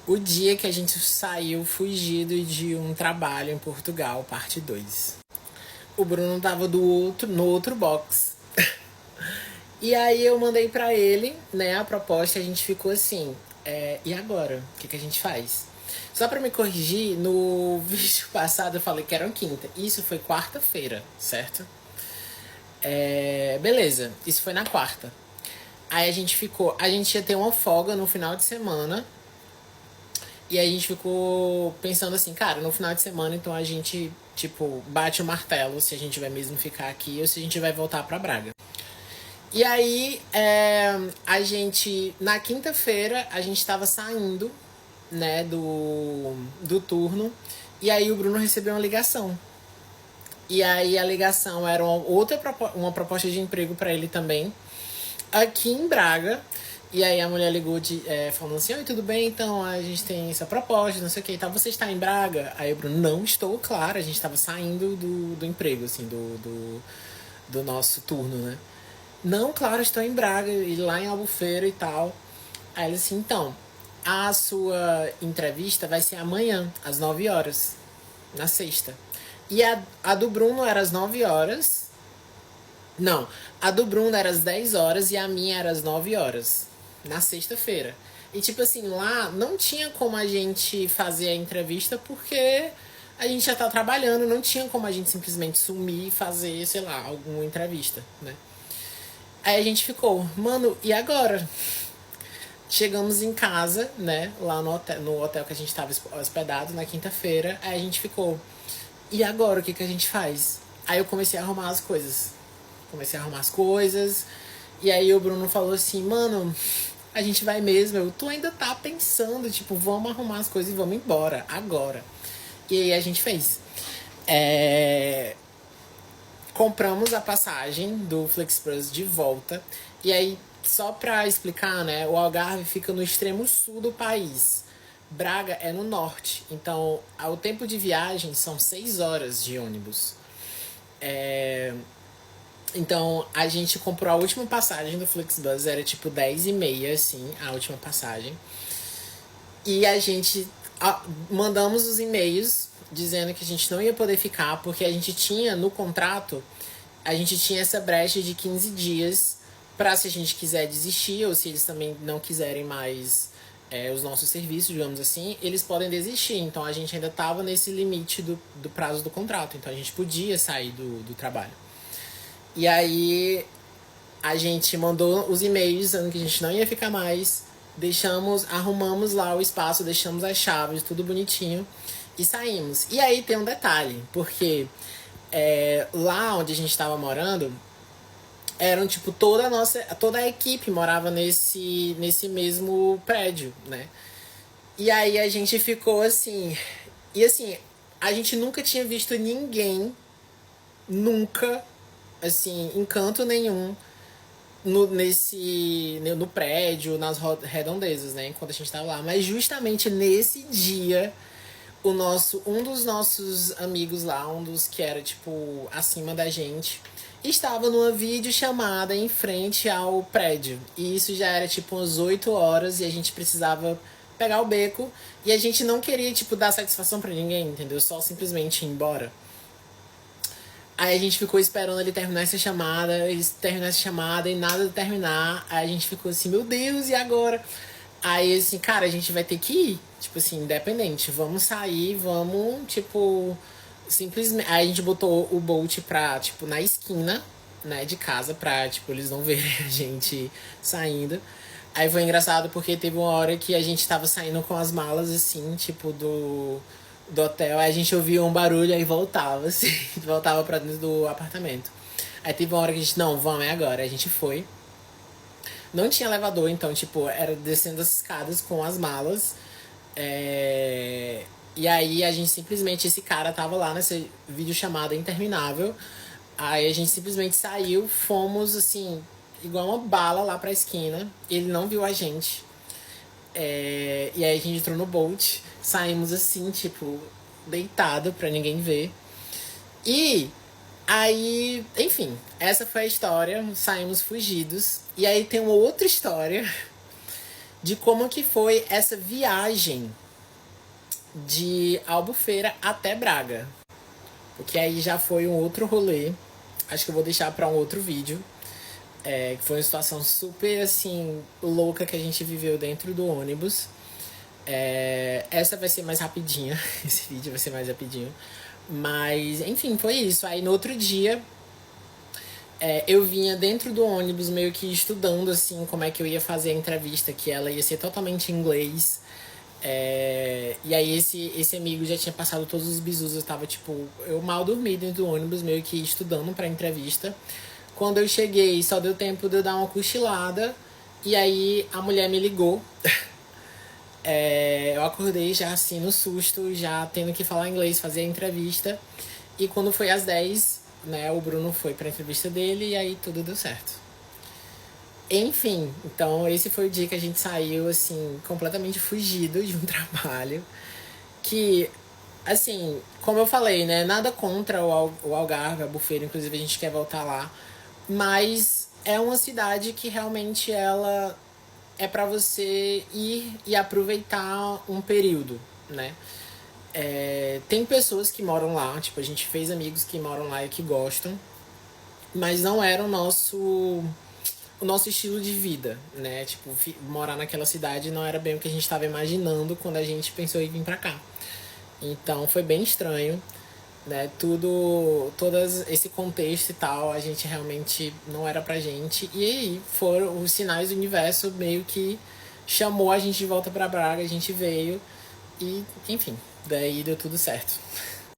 O dia que a gente saiu fugido de um trabalho em Portugal, parte 2. O Bruno tava no outro box. E aí eu mandei pra ele, né, a proposta, e a gente ficou assim, e agora? O que a gente faz? Só pra me corrigir, no vídeo passado eu falei que era quinta. Isso foi quarta-feira, certo? Beleza, isso foi na quarta. Aí a gente ia ter uma folga no final de semana. E aí a gente ficou pensando assim, cara, no final de semana então a gente, tipo, bate o martelo se a gente vai mesmo ficar aqui ou se a gente vai voltar pra Braga. E aí, a gente, na quinta-feira, a gente tava saindo, né, do turno. E aí o Bruno recebeu uma ligação. E aí a ligação era uma proposta de emprego pra ele também, aqui em Braga. E aí a mulher ligou falando assim, oi, tudo bem? Então a gente tem essa proposta, não sei o que. Então você está em Braga? Aí o Bruno, não estou, claro. A gente estava saindo do emprego, assim, do nosso turno, né? Não, claro, estou em Braga, e lá em Albufeira e tal. Aí ele assim, então, a sua entrevista vai ser amanhã, às 9 horas, na sexta. E a do Bruno era às 9 horas. Não, a do Bruno era às 10 horas e a minha era às 9 horas, na sexta-feira. E tipo assim, lá não tinha como a gente fazer a entrevista porque a gente já tá trabalhando, não tinha como a gente simplesmente sumir e fazer, sei lá, alguma entrevista, né? Aí a gente ficou, mano, e agora? Chegamos em casa, né, lá no hotel que a gente tava hospedado na quinta-feira. Aí a gente ficou, e agora o que a gente faz? Aí eu comecei a arrumar as coisas. E aí o Bruno falou assim, mano, a gente vai mesmo. Tu ainda tá pensando, tipo, vamos arrumar as coisas e vamos embora, agora. E aí a gente fez. Compramos a passagem do Flixbus de volta. E aí, só pra explicar, né, o Algarve fica no extremo sul do país. Braga é no norte. Então, o tempo de viagem são 6 horas de ônibus. Então, a gente comprou a última passagem do Flixbus, era tipo 10h30, assim, a última passagem. E a gente mandamos os e-mails dizendo que a gente não ia poder ficar, porque a gente tinha no contrato, a gente tinha essa brecha de 15 dias para se a gente quiser desistir, ou se eles também não quiserem mais os nossos serviços, digamos assim, eles podem desistir. Então a gente ainda estava nesse limite do prazo do contrato, então a gente podia sair do trabalho. E aí a gente mandou os e-mails dizendo que a gente não ia ficar mais. Arrumamos lá o espaço, deixamos as chaves, tudo bonitinho. E saímos. E aí tem um detalhe, porque lá onde a gente estava morando, eram tipo toda a equipe morava nesse mesmo prédio, né? E aí a gente ficou assim. E assim, a gente nunca tinha visto ninguém, nunca, assim, em canto nenhum, no prédio, nas redondezas, né? Enquanto a gente tava lá. Mas justamente nesse dia, um dos nossos amigos lá, um dos que era, tipo, acima da gente, estava numa videochamada em frente ao prédio. E isso já era, tipo, umas 8 horas e a gente precisava pegar o beco. E a gente não queria, tipo, dar satisfação pra ninguém, entendeu? Só simplesmente ir embora. Aí a gente ficou esperando ele terminar essa chamada e nada de terminar. Aí a gente ficou assim, meu Deus, e agora? Aí assim, cara, a gente vai ter que ir. Tipo assim, independente. Vamos sair, vamos, tipo, simplesmente. Aí a gente botou o Bolt pra, tipo, na esquina, né, de casa, pra, tipo, eles não verem a gente saindo. Aí foi engraçado porque teve uma hora que a gente tava saindo com as malas, assim, tipo, do hotel, aí a gente ouvia um barulho aí voltava, assim, voltava pra dentro do apartamento. Aí teve uma hora que a gente, não, vamos, é agora. Aí a gente foi. Não tinha elevador, então, tipo, era descendo as escadas com as malas. E aí a gente simplesmente, esse cara tava lá nessa videochamada interminável. Aí a gente simplesmente saiu, fomos assim, igual uma bala lá pra esquina. Ele não viu a gente. E aí a gente entrou no Bolt, saímos assim, tipo, deitado pra ninguém ver. E aí, enfim, essa foi a história, saímos fugidos. E aí tem uma outra história de como que foi essa viagem de Albufeira até Braga. Porque aí já foi um outro rolê. Acho que eu vou deixar para um outro vídeo. Que foi uma situação super, assim, louca que a gente viveu dentro do ônibus. Essa vai ser mais rapidinha. Esse vídeo vai ser mais rapidinho. Mas, enfim, foi isso. Aí no outro dia, eu vinha dentro do ônibus meio que estudando, assim, como é que eu ia fazer a entrevista, que ela ia ser totalmente em inglês. E aí esse amigo já tinha passado todos os bizus, eu tava, tipo, eu mal dormi dentro do ônibus, meio que estudando pra entrevista. Quando eu cheguei, só deu tempo de eu dar uma cochilada, e aí a mulher me ligou. Eu acordei já assim no susto, já tendo que falar inglês, fazer a entrevista. E quando foi às 10, né, o Bruno foi pra entrevista dele e aí tudo deu certo. Enfim, então esse foi o dia que a gente saiu, assim, completamente fugido de um trabalho. Que, assim, como eu falei, né, nada contra o Algarve, a Bufeira, inclusive a gente quer voltar lá. Mas é uma cidade que realmente ela é pra você ir e aproveitar um período, né? Tem pessoas que moram lá, tipo, a gente fez amigos que moram lá e que gostam, mas não era o nosso estilo de vida, né? Tipo, morar naquela cidade não era bem o que a gente estava imaginando quando a gente pensou em vir pra cá. Então foi bem estranho, né? Todo esse contexto e tal, a gente realmente não era pra gente. E aí foram os sinais do universo meio que chamou a gente de volta pra Braga, a gente veio e, enfim, daí deu tudo certo.